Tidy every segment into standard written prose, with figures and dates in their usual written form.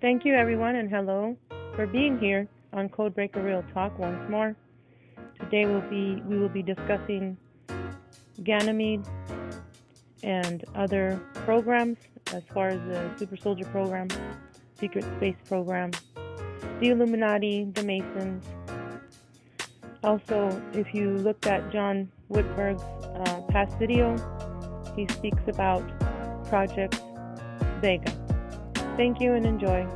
Thank you, everyone, and hello for being here on Codebreaker Real Talk once more. Today we will be discussing Ganymede and other programs as far as the Super Soldier program, Secret Space program, the Illuminati, the Masons. Also, if you looked at John Whitberg's past video, he speaks about Project Vega. Thank you and enjoy.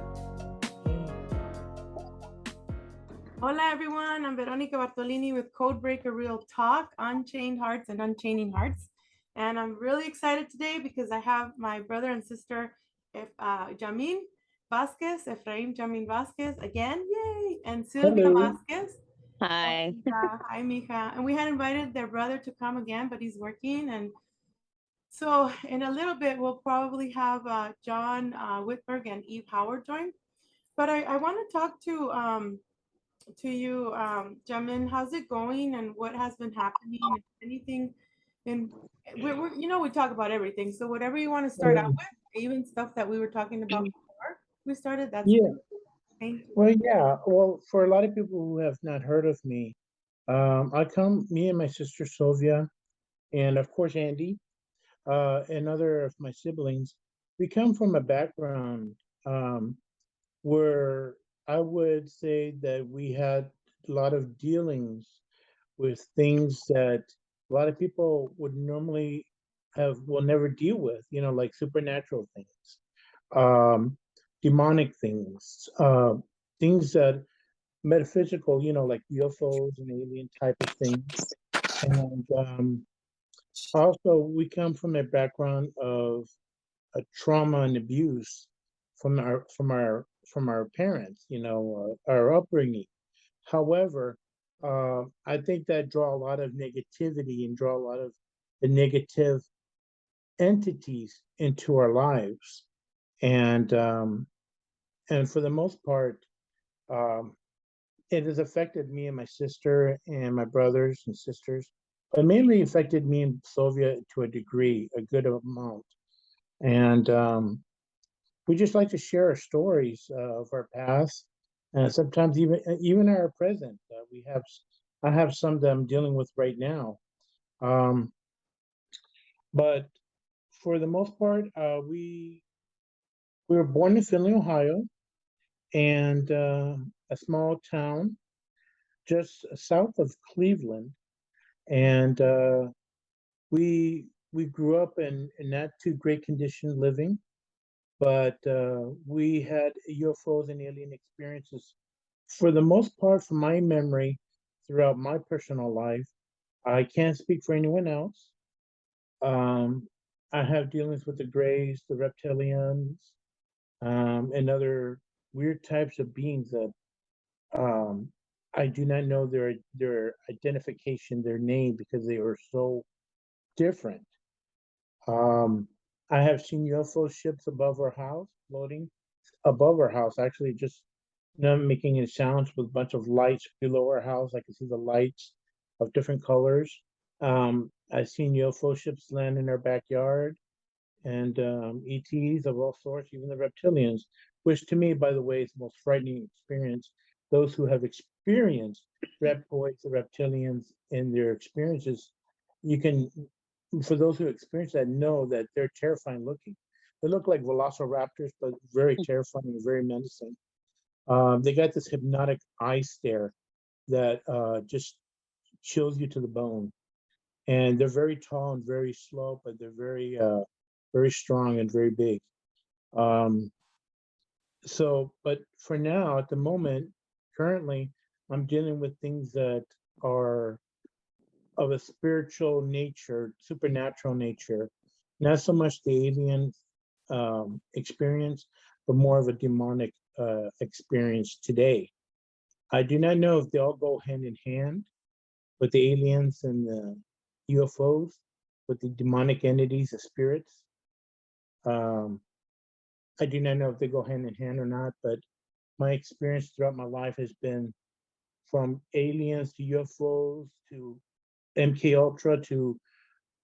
Hola everyone, I'm Veronica Bartolini with Codebreaker Real Talk, Unchained Hearts and Unchaining Hearts. And I'm really excited today because I have my brother and sister, Jamin Vasquez, Efraim Jamin Vasquez again, yay! And Sylvia Vasquez. Hi. Hi, mija. And we had invited their brother to come again, but he's working. And so in a little bit, we'll probably have John Whitberg and Eve Howard join. But I want to talk to you, Jamin. How's it going and what has been happening? Anything? And we talk about everything. So whatever you want to start out with, even stuff that we were talking about before we started, that's Thank you. Well, for a lot of people who have not heard of me, me and my sister Sylvia, and of course Andy, and other of my siblings, we come from a background where I would say that we had a lot of dealings with things that a lot of people would normally will never deal with, like supernatural things, demonic things, things that metaphysical, like UFOs and alien type of things. And also, we come from a background of a trauma and abuse from our parents, our upbringing. However, I think that draw a lot of negativity and draw a lot of the negative entities into our lives, and for the most part, it has affected me and my sister and my brothers and sisters. It mainly affected me and Sylvia to a degree, a good amount, and we just like to share our stories of our past, and sometimes even our present. I have some that I'm dealing with right now, but for the most part, we were born in Findlay, Ohio, and a small town just south of Cleveland, and we grew up in not too great condition living, but we had UFOs and alien experiences for the most part, from my memory, throughout my personal life. I can't speak for anyone else. I have dealings with the Greys, the reptilians, and other weird types of beings that I do not know their identification, their name, because they were so different. I have seen UFO ships above our house, floating above our house, actually just making a sounds with a bunch of lights below our house. I can see the lights of different colors. I've seen UFO ships land in our backyard, and ETs of all sorts, even the reptilians, which to me, by the way, is the most frightening experience. Those who have experienced reptoids, the reptilians, in their experiences, for those who experience that, know that they're terrifying looking. They look like velociraptors, but very terrifying and very menacing. They got this hypnotic eye stare that just chills you to the bone. And they're very tall and very slow, but they're very strong and very big. But for now, at the moment, currently, I'm dealing with things that are of a spiritual nature, supernatural nature, not so much the alien experience, but more of a demonic experience today. I do not know if they all go hand in hand with the aliens and the UFOs, with the demonic entities, the spirits. I do not know if they go hand in hand or not, but my experience throughout my life has been from aliens to UFOs to MK Ultra to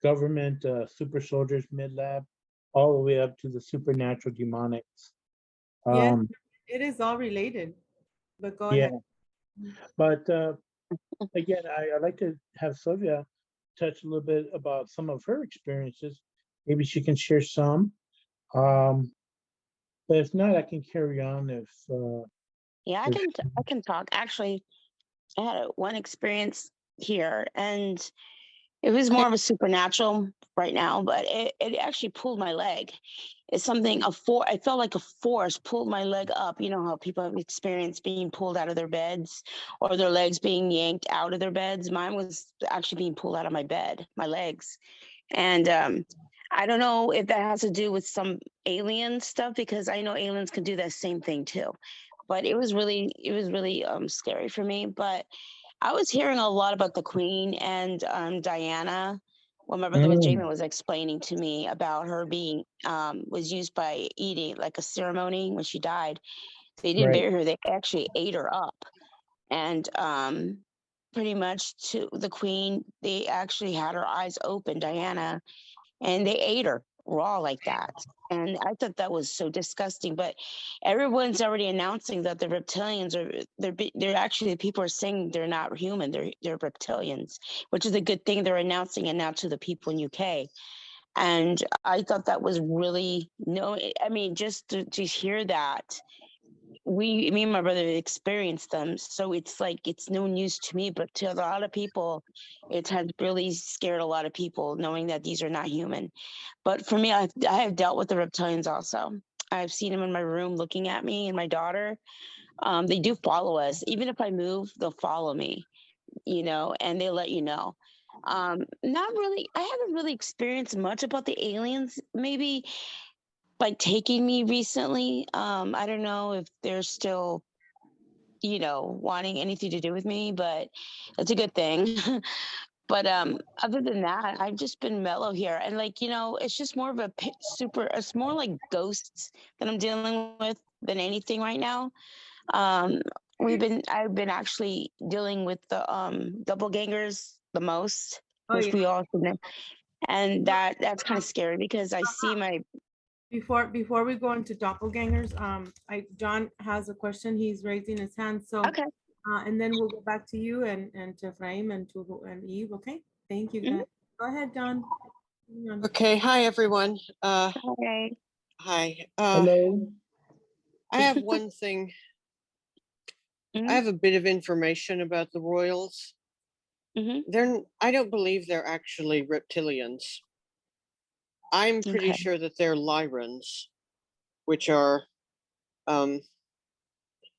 government super soldiers, mid lab, all the way up to the supernatural demonics. It is all related, but go Yeah, ahead. but again, I'd like to have Sylvia touch a little bit about some of her experiences. Maybe she can share some. Um, but if not, I can carry on Yeah, if I can talk. Actually, I had one experience here, and it was more of a supernatural right now, but it actually pulled my leg. It's something I felt like a force pulled my leg up. You know how people have experienced being pulled out of their beds or their legs being yanked out of their beds. Mine was actually being pulled out of my bed, my legs. And I don't know if that has to do with some alien stuff, because I know aliens can do that same thing too. But it was really scary for me. But I was hearing a lot about the Queen and Diana. When my brother was Mm, Jamin was explaining to me about her being was used by eating, like a ceremony when she died. They didn't right. bury her; they actually ate her up, and pretty much to the Queen, they actually had her eyes open, Diana, and they ate her raw like that. And I thought that was so disgusting. But everyone's already announcing that the reptilians are they're actually, people are saying they're not human, they're reptilians, which is a good thing. They're announcing it now to the people in UK. And I thought that was really no. I mean, just to hear that, me and my brother experienced them, so it's like it's no news to me, but to a lot of people it has really scared a lot of people knowing that these are not human. But for me, I have dealt with the reptilians also. I've seen them in my room looking at me and my daughter. They do follow us. Even if I move, they'll follow me, you know, and they let you know. Not really, I haven't really experienced much about the aliens. Maybe like taking me recently. I don't know if they're still, you know, wanting anything to do with me, but it's a good thing. But other than that, I've just been mellow here, and like, you know, it's just more of a it's more like ghosts that I'm dealing with than anything right now. Um, I've been actually dealing with the doppelgangers the most, Oh which yeah. we all know, and that's kind of scary because I see my. Before we go into doppelgangers, John has a question. He's raising his hand. So Okay. and then we'll go back to you and to Frame and Eve. Okay. Thank you, Mhm. guys. Go ahead, John. Okay, hi everyone. Okay. Hi. Hello. I have one thing. I Mhm. have a bit of information about the royals. Mhm. I don't believe they're actually reptilians. I'm pretty Okay. sure that they're Lyrans, which are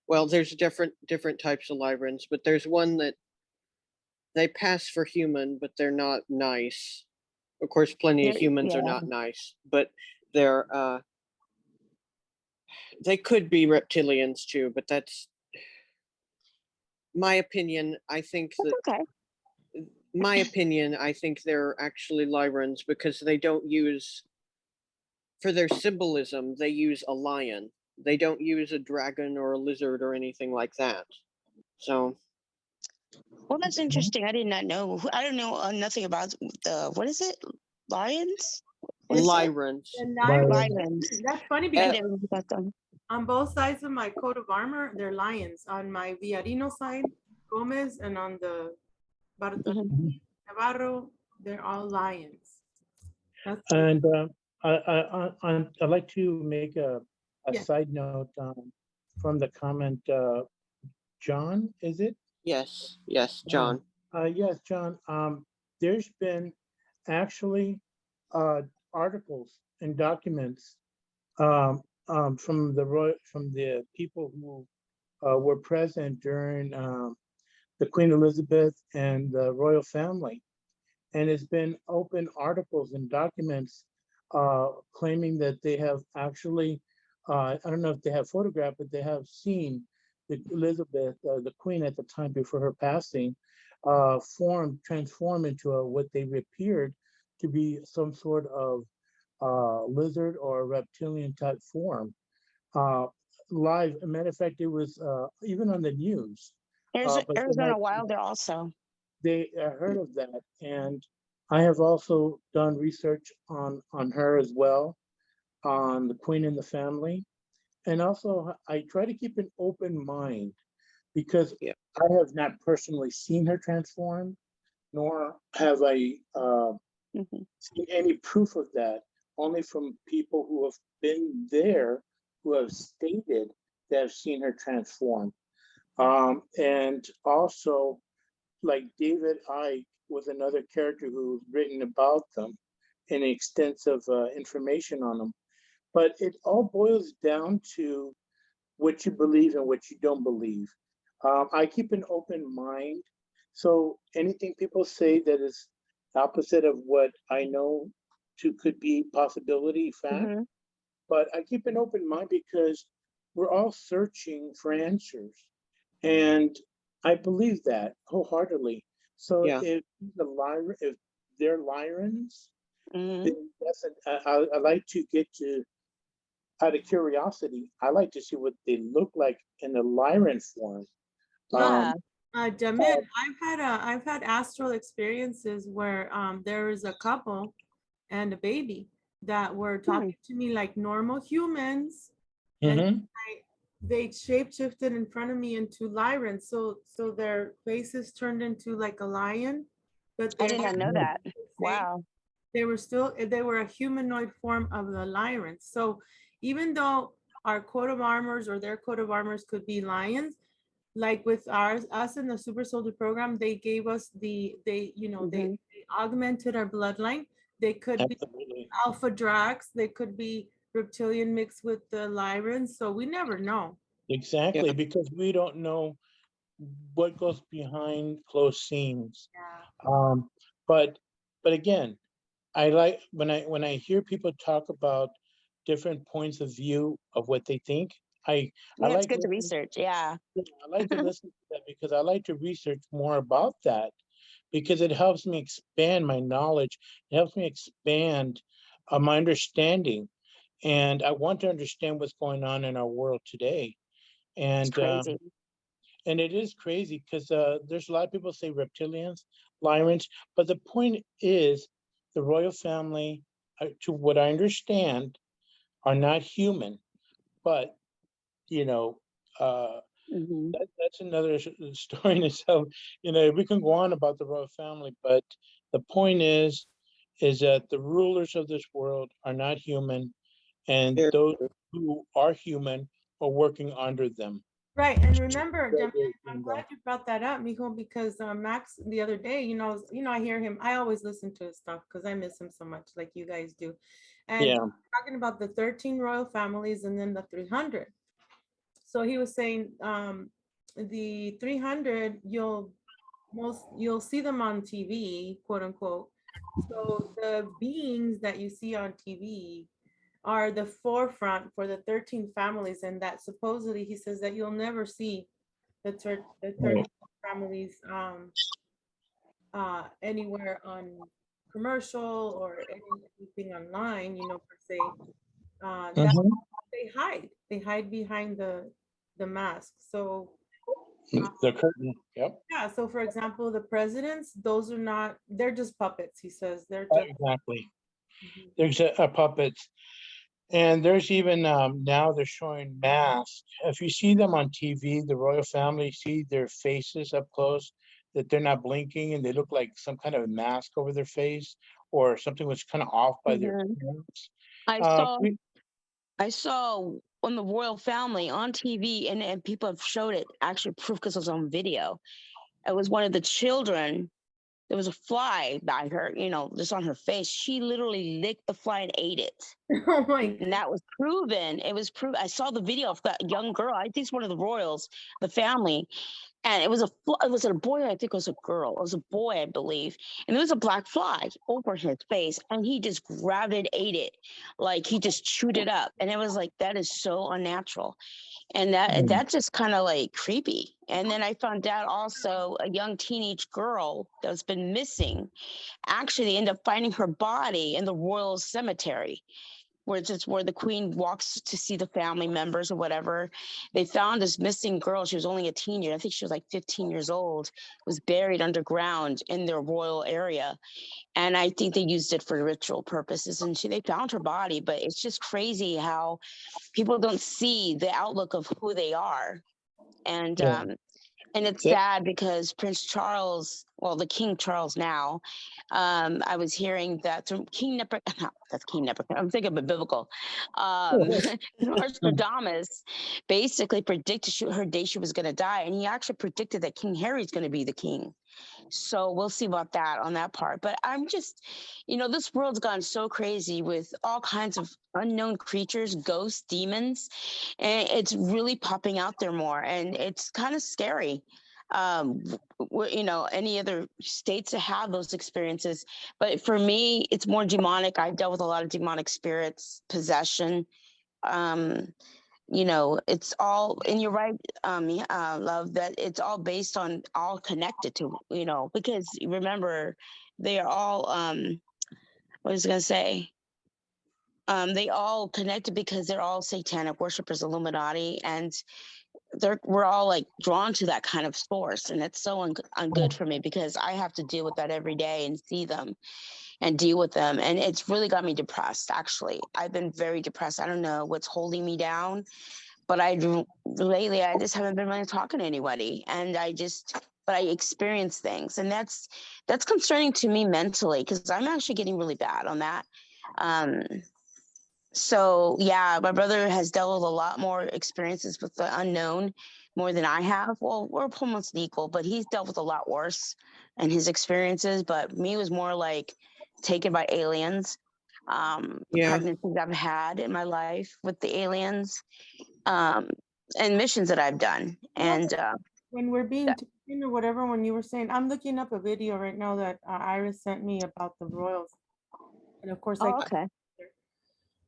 well, there's different types of Lyrans, but there's one that they pass for human, but they're not nice. Of course, plenty of humans are Yeah. not nice, but they're they could be reptilians too, but that's my opinion. That's okay. I think they're actually Lyrans because they don't use, for their symbolism, they use a lion. They don't use a dragon or a lizard or anything like that. So, Well, that's interesting. I did not know. I don't know nothing about the, what is it? Lions? What is it? Lyrans. And Byron. Lions. that's funny I because never knew about them. on both sides of my coat of armor, they're lions. On my Villarino side, Gomez, and on the Mhm. Bartolini Navarro, they're all lions. That's And I'd like to make a yeah. side note from the comment. John, is it? Yes, John. Yes, John. There's been actually uh, articles and documents from from the people who were present during the Queen Elizabeth and the royal family, and it's been open articles and documents claiming that they have actually, I don't know if they have photographed, but they have seen the Elizabeth, the Queen at the time before her passing, transform into what they appeared to be some sort of lizard or reptilian type form. Uh, Live, a matter of fact, it was even on the news. There's But Arizona Wilder also. they heard of that, and I have also done research on her as well, on the Queen and the family, And also, I try to keep an open mind because Yeah. I have not personally seen her transform, nor have I Mhm. seen any proof of that, only from people who have been there, who have stated they have seen her transform. And also, like David Icke was another character who's written about them and extensive information on them. But it all boils down to what you believe and what you don't believe. I keep an open mind. So anything people say that is opposite of what I know to could be possibility, fact, Mhm. but I keep an open mind because we're all searching for answers. And I believe that wholeheartedly. So Yeah. if the lyra, if they're Lyrans, Mhm. then that's I like to get to, out of curiosity, I like to see what they look like in the Lyran form. Yeah. Jamil, I've had astral experiences where there is a couple and a baby that were Hmm. talking to me like normal humans, and Mhm. they shapeshifted in front of me into Lyrans. So their faces turned into like a lion, but I their did not know hands that. were the same. Wow. They were a humanoid form of the Lyrans. So even though our coat of armors or their coat of armors could be lions, like with us in the super soldier program, they gave us Mhm. they augmented our bloodline. They could be Absolutely. alpha dracs, they could be reptilian mixed with the Lyrans, so we never know. Exactly, Yeah. because we don't know what goes behind closed scenes. Yeah. Um, but but again, I like when I hear people talk about different points of view of what they think. I Yeah, it's like good to listening. research. Yeah. I like to listen to that because I like to research more about that because it helps me expand my knowledge. It helps me expand my understanding, and I want to understand what's going on in our world today. It's And crazy. it is crazy because there's a lot of people say reptilians, Lyrans, but the point is the royal family, to what I understand, are not human. But you know, uh, Mhm. that's another story in itself. You know, we can go on about the royal family, but the point is that the rulers of this world are not human, and Very those true. who are human are working under them. Right, and remember, Very, Jamil, very I'm bingo. glad you brought that up, Mijo, because Max the other day, I hear him. I always listen to his stuff because I miss him so much, like you guys do. And Yeah. talking about the 13 royal families and then the 300. So he was saying the 300, you'll see them on TV, quote unquote. So the beings that you see on TV are the forefront for the 13 families, and that supposedly he says that you'll never see the 13 Right. families anywhere on commercial or anything online, per se. That Mhm. they hide behind the mask. So The curtain. Yep. yeah, so for example, the presidents, those are not, they're just puppets, he says. They're just Exactly. mhm. There's a puppets, and there's even now they're showing masks. If you see them on TV, the royal family, see their faces up close, that they're not blinking and they look like some kind of mask over their face or something was kind of off by their Mhm. appearance. I Uh, saw we, I saw on the royal family on TV, and people have showed it actually proof because it was on video. It was one of the children. There was a fly by her, just on her face. She literally licked the fly and ate it. Oh my And God. that was proven. It was proven. I saw the video of that young girl. I think it's one of the royals, the family. And it was a boy, I think it was a girl. It was a boy, I believe. And there was a black fly over his face. And he just grabbed it, ate it. Like he just chewed it up. And it was like, that is so unnatural. And that just kind of like creepy. And then I found out also a young teenage girl that's been missing. Actually, they ended up finding her body in the royal cemetery. where it's just where the queen walks to see the family members or whatever. They found this missing girl. She was only a teenager. I think she was like 15 years old, was buried underground in their royal area. And I think they used it for ritual purposes. And they found her body, but it's just crazy how people don't see the outlook of who they are. And Yeah. and it's Yeah. sad because Prince Charles, well, the King Charles now, I was hearing that through King Nebuchadnezzar, that's King Nebuchadnezzar, I'm thinking of a biblical, Nostradamus basically predicted her day she was going to die. And he actually predicted that King Harry's going to be the king. So we'll see about that on that part. But I'm just, this world's gone so crazy with all kinds of unknown creatures, ghosts, demons, and it's really popping out there more. And it's kind of scary. Any other states that have those experiences. But for me, it's more demonic. I've dealt with a lot of demonic spirits, possession. It's all, and you're right, love, that it's all based on, all connected to, because remember, they are all, what was I going to say? They all connected because they're all satanic worshipers, Illuminati, and we're all like drawn to that kind of source. And it's so ungood for me because I have to deal with that every day and see them and deal with them. And it's really got me depressed, actually. I've been very depressed. I don't know what's holding me down. But lately, I just haven't been really talking to anybody, and but I experience things, and that's concerning to me mentally because I'm actually getting really bad on that. So yeah, my brother has dealt with a lot more experiences with the unknown, more than I have. Well, we're almost equal, but he's dealt with a lot worse in his experiences. But me was more like taken by aliens. The pregnancies I've had in my life with the aliens. And missions that I've done. And when we're being taken or whatever, when you were saying, I'm looking up a video right now that Iris sent me about the royals. And of course, okay.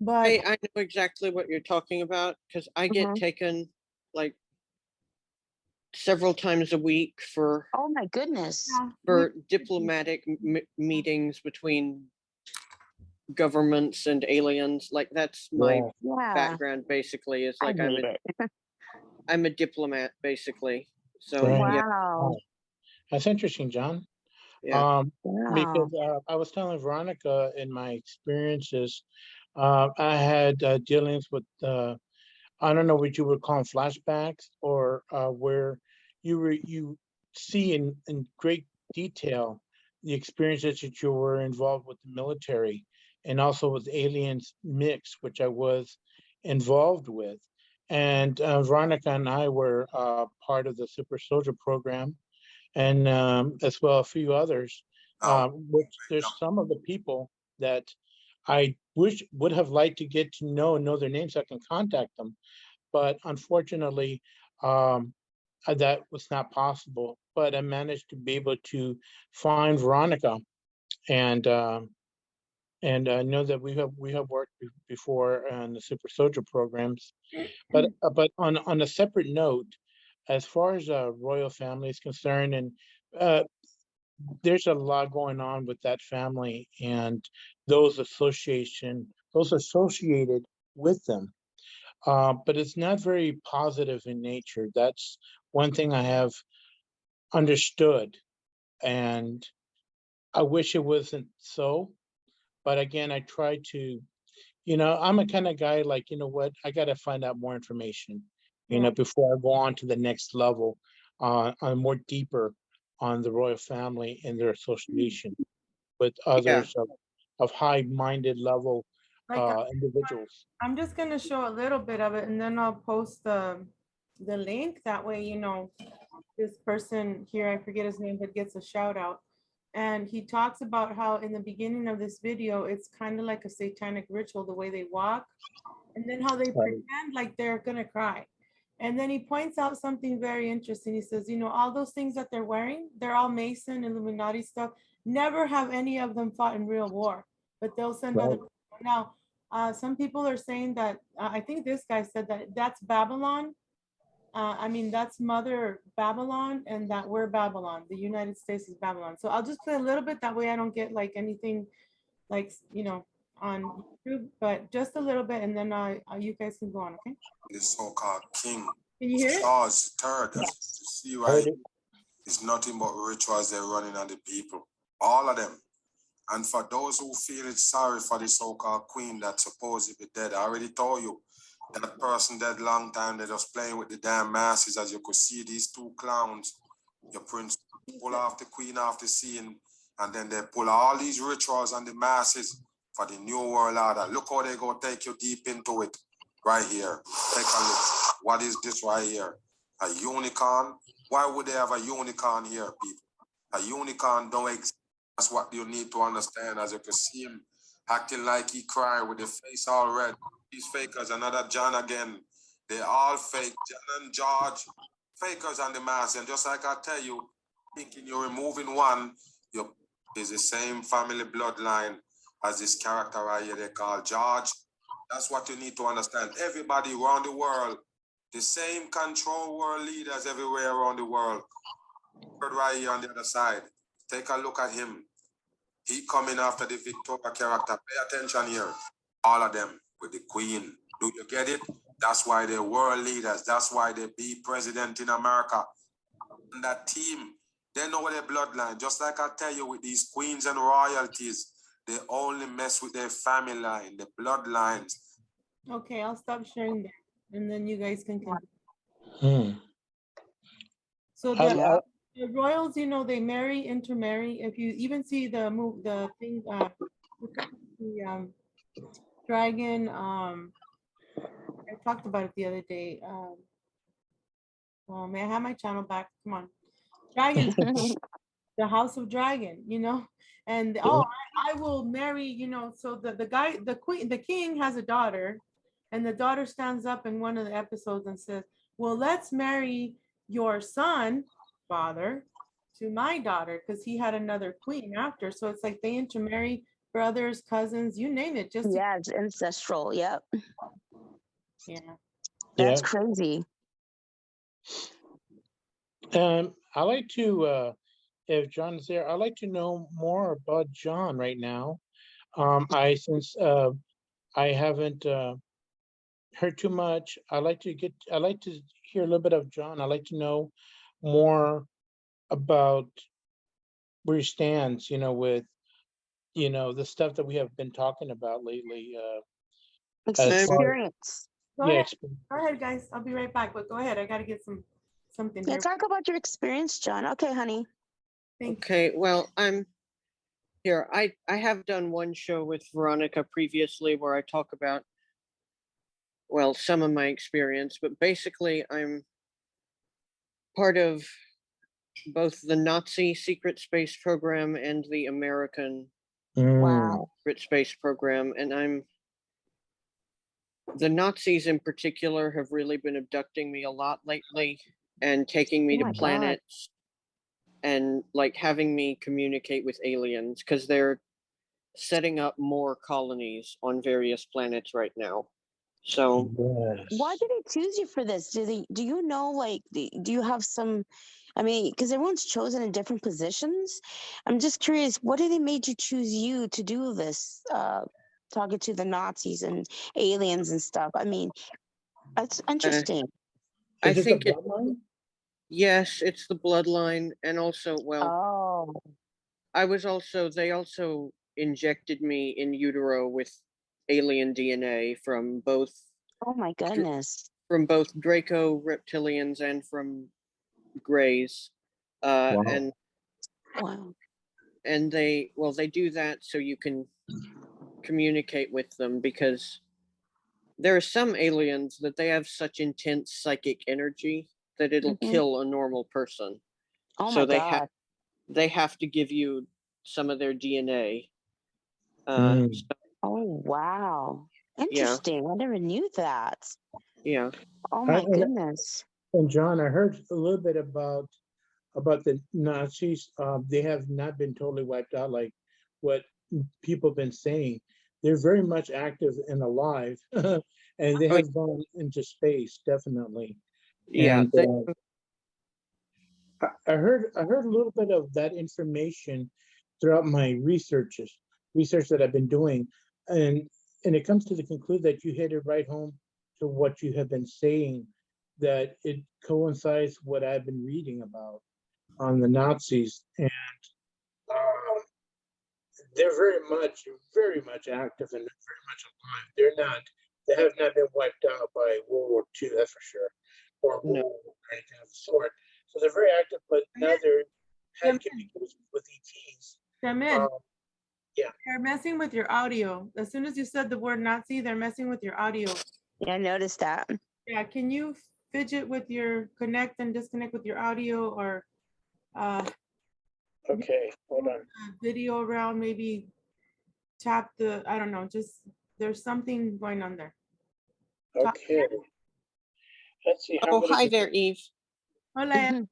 But I know exactly what you're talking about because I get taken like several times a week for, oh my goodness, for diplomatic meetings between governments and aliens. Like that's my background basically, is like I'm a diplomat basically. So wow. That's interesting, John. Because I was telling Veronica in my experiences, I had dealings with I don't know what you would call them, flashbacks, or where you see in great detail the experiences that you were involved with the military and also with aliens mix, which I was involved with. And Veronica and I were part of the Super Soldier program, and as well a few others, which there's some of the people that I would have liked to get to know their names so I can contact them. But unfortunately, that was not possible. But I managed to be able to find Veronica, and I know that we have worked before on the Super Soldier programs. But on a separate note, as far as royal family is concerned, and there's a lot going on with that family and those associated with them. But it's not very positive in nature. That's one thing I have understood, and I wish it wasn't so. But again, I try to, I'm a kind of guy like, you know what, I got to find out more information, before I go on to the next level, on more deeper on the royal family and their association with others of high-minded level individuals. I'm just gonna show a little bit of it, and then I'll post the link. That way, this person here, I forget his name, but gets a shout out. And he talks about how in the beginning of this video, it's kind of like a satanic ritual, the way they walk, and then how they pretend like they're gonna cry. And then he points out something very interesting. He says, all those things that they're wearing, they're all Mason, Illuminati stuff. Never have any of them fought in real war, but they'll send other people. Now, some people are saying that, I think this guy said that that's Babylon. I mean, that's Mother Babylon, and that we're Babylon. The United States is Babylon. So I'll just play a little bit. That way I don't get like anything like, on YouTube, but just a little bit, and then you guys can go on, okay? The so-called king, Can you hear it? Charles III. That's Yes. you see Heard right. it. It's nothing but rituals they're running on the people, all of them. And for those who feel it's sorry for the so-called queen that's supposed to be dead, I already told you that person dead long time. They're just playing with the damn masses, as you could see these two clowns. Your prince pull off the queen off the scene, and then they pull all these rituals on the masses for the new world order. Look how they go take you deep into it right here. Take a look. What is this right here? A unicorn? Why would they have a unicorn here, people? A unicorn don't exist. That's what you need to understand. As you can see him acting like he cried with the face all red. These fakers, another John again. They all fake. John and George, fakers on the mask. And just like I tell you, thinking you're removing one, is the same family bloodline as this character right here they call George. That's what you need to understand. Everybody around the world, the same control world leaders everywhere around the world. Right here on the other side. Take a look at him. He coming after the Victoria character. Pay attention here. All of them with the queen. Do you get it? That's why they're world leaders. That's why they be president in America. And that team, they know their bloodline. Just like I tell you with these queens and royalties, they only mess with their family line, the bloodlines. Okay, I'll stop sharing that, and then you guys can continue. Hmm. So How- the royals, you know, they intermarry. If you even see the thing, the dragon, I talked about it the other day. May I have my channel back? Come on, dragon, the House of Dragon, you know, and I will marry, you know. So the king has a daughter, and the daughter stands up in one of the episodes and says, "Well, let's marry your son, father, to my daughter," because he had another queen after. So it's like they intermarry, brothers, cousins, you name it. Just Yeah, it's ancestral. Yep. yeah. That's Yeah. crazy. I like to, if John's there, I'd like to know more about John right now. Since I haven't heard too much, I like to hear a little bit of John. I like to know more about where he stands, you know, with, you know, the stuff that we have been talking about lately. As far, Experience. Go yeah, ahead. Go ahead, guys. I'll be right back. But go ahead. I gotta get something Yeah, here. talk about your experience, John. Okay, honey. Thank Okay, well, I'm here. I have done one show with Veronica previously where I talk about, well, some of my experience, but basically I'm part of both the Nazi secret space program and the American Wow. secret space program, and the Nazis in particular have really been abducting me a lot lately and taking me Oh my to God. planets and like having me communicate with aliens because they're setting up more colonies on various planets right now. So Why did they choose you for this? Do you know, like, do you have some, I mean, because everyone's chosen in different positions. I'm just curious, what did they made you choose you to do this, talking to the Nazis and aliens and stuff? I mean, that's interesting. I is it the think it, bloodline? yes, it's the bloodline, and also, well, Oh, they also injected me in utero with alien DNA from both oh my goodness. Draco reptilians and from Greys. Wow. Wow. And they do that so you can communicate with them, because there are some aliens that they have such intense psychic energy that it'll Mhm. kill a normal person. Oh So my God. they have to give you some of their DNA. Mm. So, Oh, wow. yeah, Interesting. I never knew that. yeah. Oh I- my and, goodness. and John, I heard a little bit about the Nazis. They have not been totally wiped out like what people have been saying. They're very much active and alive, and they Oh, have gone into space, definitely. yeah. And I heard a little bit of that information throughout my research that I've been doing. and it comes to the conclusion that you hit it right home to what you have been saying, that it coincides what I've been reading about on the Nazis, and um, they're very much active and very much alive. They have not been wiped out by World War II, that's for sure, or No. anything of the sort. So they're very active, but now they're had Come communications with ETs. Come in. Yeah. They're messing with your audio. As soon as you said the word Nazi, they're messing with your audio. Yeah, I noticed that. Yeah, can you fidget with your connect and disconnect with your audio, or Okay, hold on. video around, maybe tap the, I don't know, just there's something going on there. Okay. Let's see. Oh, hi there, Eve. Hola.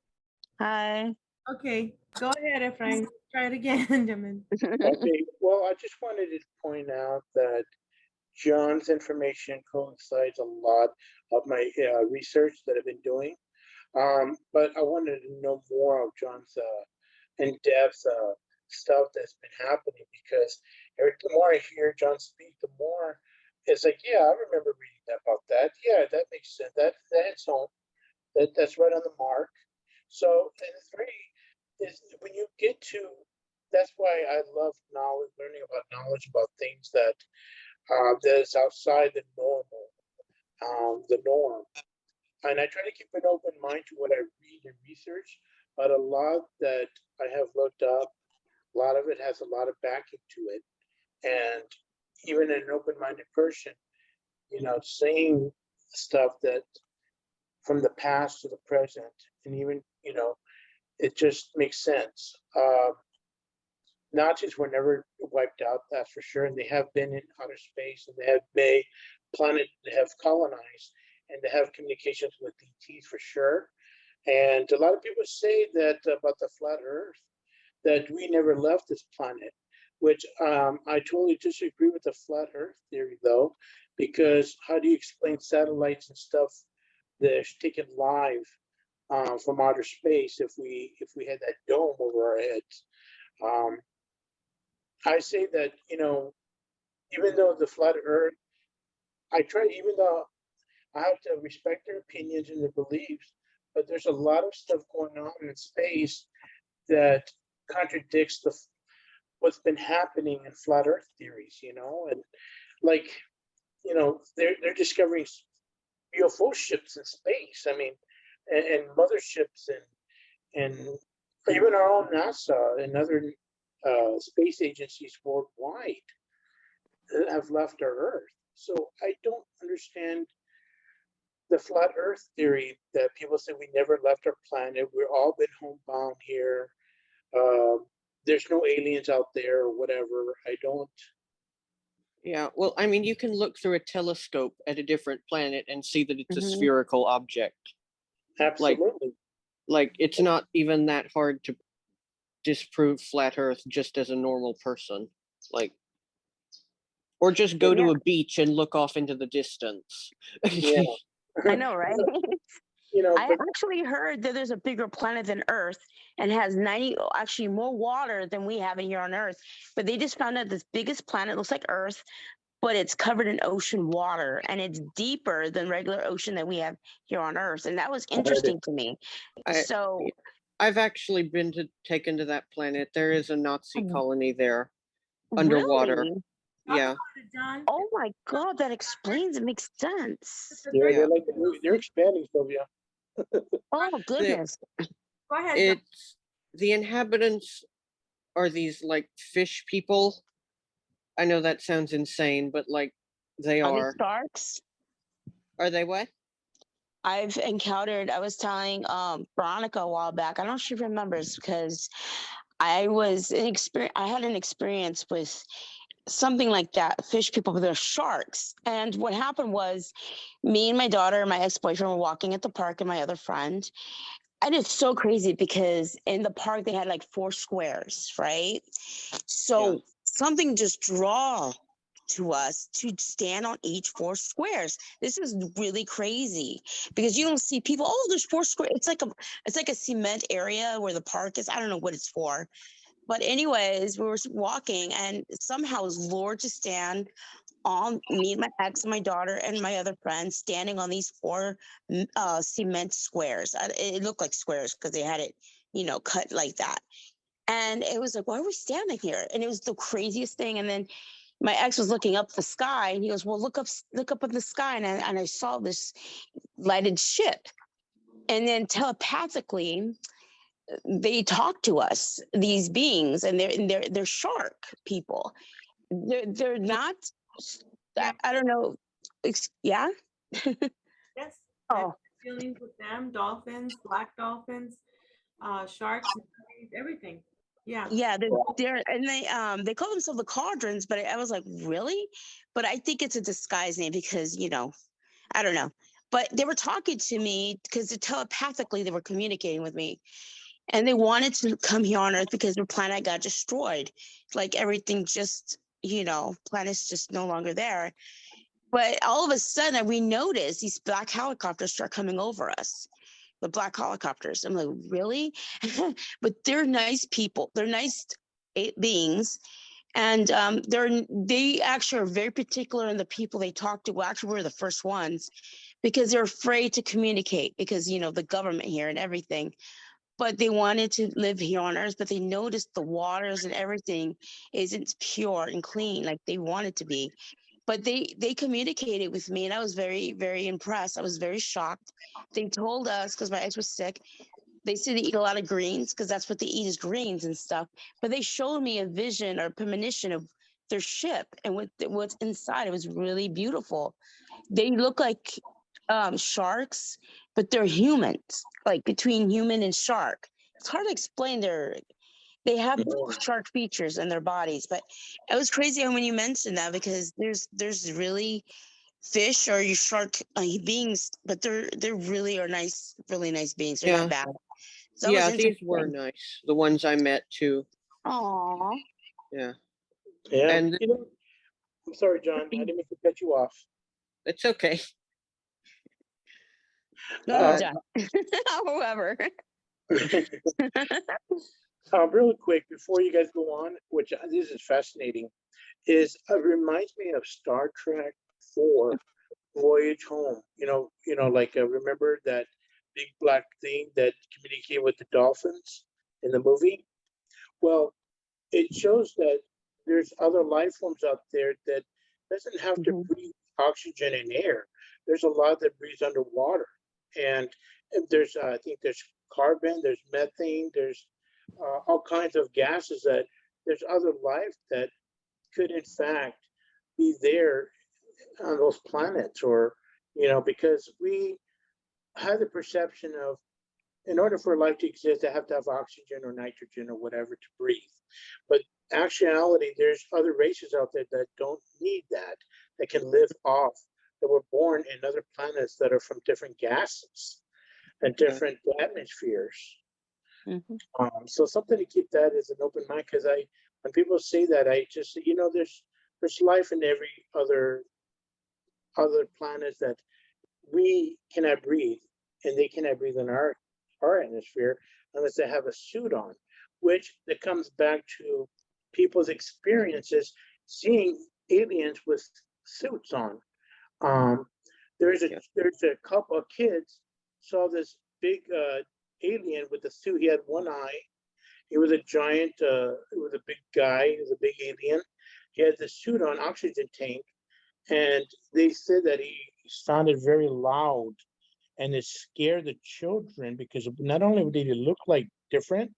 Hi. Okay, go ahead, Efrain. Try it again, Jamin. Okay, well, I just wanted to point out that John's information coincides a lot of my research that I've been doing. But I wanted to know more of John's in-depth stuff that's been happening, because the more I hear John speak, the more it's like, yeah, I remember reading about that. Yeah, that makes sense. That hits home. That's right on the mark. So, and it's when you get to, that's why I love knowledge, learning about knowledge about things that is outside the norm. And I try to keep an open mind to what I read and research, but a lot that I have looked up, a lot of it has a lot of backing to it. And even an open-minded person, saying stuff that from the past to the present, and even, it just makes sense. Nazis were never wiped out, that's for sure, and they have been in outer space, and they have colonized, and they have communications with ETs for sure. And a lot of people say that about the flat Earth, that we never left this planet, which I totally disagree with the flat Earth theory, though, because how do you explain satellites and stuff that's taken live from outer space if we had that dome over our heads? I say that, even though the flat Earth, even though I have to respect their opinions and their beliefs, but there's a lot of stuff going on in space that contradicts what's been happening in flat Earth theories, and like, they're discovering UFO ships in space. I mean, and motherships and even our own NASA and other space agencies worldwide have left our Earth. So I don't understand the flat Earth theory that people say we never left our planet. We've all been homebound here. There's no aliens out there or whatever. I don't. Yeah, well, I mean, you can look through a telescope at a different planet and see that it's a Mhm. spherical object. Absolutely. Like, it's not even that hard to disprove flat Earth just as a normal person. Like, or just go to a beach and look off into the distance. Yeah. I know, right? I but actually heard that there's a bigger planet than Earth and has actually more water than we have in here on Earth. But they just found out this biggest planet looks like Earth, but it's covered in ocean water, and it's deeper than regular ocean that we have here on Earth. And that was interesting to me. So I've actually been taken to that planet. There is a Nazi colony there underwater. Really? Yeah. John. Oh my God, that explains. It makes sense. yeah, they're expanding, Sylvia. Oh goodness. Go ahead. It's the inhabitants are these like fish people. I know that sounds insane, but like they Are are. they sharks? Are they what? I was telling Veronica a while back, I don't know if she remembers, because I had an experience with something like that, fish people, but they're sharks. And what happened was, me and my daughter and my ex-boyfriend were walking at the park, and my other friend. And it's so crazy because in the park they had like 4 squares, right? So something just draw to us to stand on each 4 squares. This is really crazy because you don't see people. Oh, there's 4 squares. It's like a cement area where the park is. I don't know what it's for. But anyways, we were walking, and somehow I was lured to stand on me, my ex, my daughter, and my other friend standing on these 4 cement squares. It looked like squares because they had it, cut like that. And it was like, why are we standing here? And it was the craziest thing. And then my ex was looking up the sky, and he goes, well, look up in the sky. And I saw this lighted ship. And then telepathically, they talk to us, these beings, and they're shark people. They're not. Yeah. I don't know. Yeah. Yes. Oh. Feelings with them, dolphins, black dolphins, sharks, everything. Yeah. Yeah, they're and they call themselves the cauldrons, but I was like, really? But I think it's a disguise name because I don't know. But they were talking to me because telepathically they were communicating with me, and they wanted to come here on Earth because their planet got destroyed. Like everything just planet's just no longer there. But all of a sudden, we noticed these black helicopters start coming over us. The black helicopters. I'm like, really? But they're nice people. They're nice beings. And they actually are very particular in the people they talk to. Well, actually, we're the first ones because they're afraid to communicate because, the government here and everything. But they wanted to live here on Earth, but they noticed the waters and everything isn't pure and clean like they want it to be. But they communicated with me, and I was very, very impressed. I was very shocked. They told us, because my ex was sick, they said they eat a lot of greens because that's what they eat is greens and stuff. But they showed me a vision or premonition of their ship and what's inside. It was really beautiful. They look like sharks, but they're humans, like between human and shark. It's hard to explain they have shark features in their bodies, but it was crazy when you mentioned that because there's really fish or you shark beings, but they're really are nice, really nice beings. They're not bad. So yeah, these were nice. The ones I met too. Aww. Yeah. Yeah. And I'm sorry, John. I didn't mean to cut you off. It's okay. No, however. Really quick before you guys go on, which this is fascinating, is it reminds me of Star Trek 4 Voyage Home. Like remember that big black thing that communicated with the dolphins in the movie? Well, it shows that there's other life forms out there that doesn't have to breathe oxygen and air. There's a lot that breathes underwater, and there's I think there's carbon, there's methane, there's all kinds of gases that there's other life that could in fact be there on those planets, or because we have the perception of in order for life to exist, they have to have oxygen or nitrogen or whatever to breathe. But actuality, there's other races out there that don't need that can live off, that were born in other planets that are from different gases and different atmospheres. So something to keep that as an open mind, because when people say that, I just there's life in every other planets that we cannot breathe, and they cannot breathe in our atmosphere unless they have a suit on, which that comes back to people's experiences seeing aliens with suits on. There's a couple of kids saw this big alien with a suit. He had one eye. He was a giant. He was a big guy. He was a big alien. He had the suit on, oxygen tank, and they said that he sounded very loud, and it scared the children because not only did he look like different,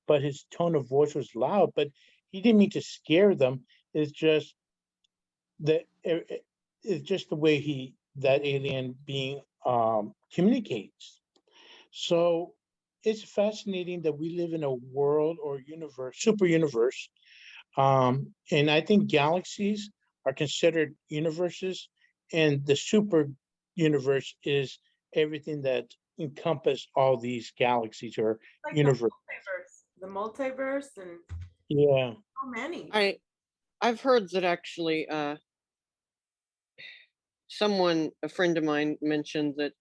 but his tone of voice was loud. But he didn't mean to scare them. It's just that it's just the way that alien being communicates. So it's fascinating that we live in a world or universe, super universe, and I think galaxies are considered universes, and the super universe is everything that encompass all these galaxies or like universe. The multiverse, and yeah, so many. I've heard that actually a friend of mine mentioned that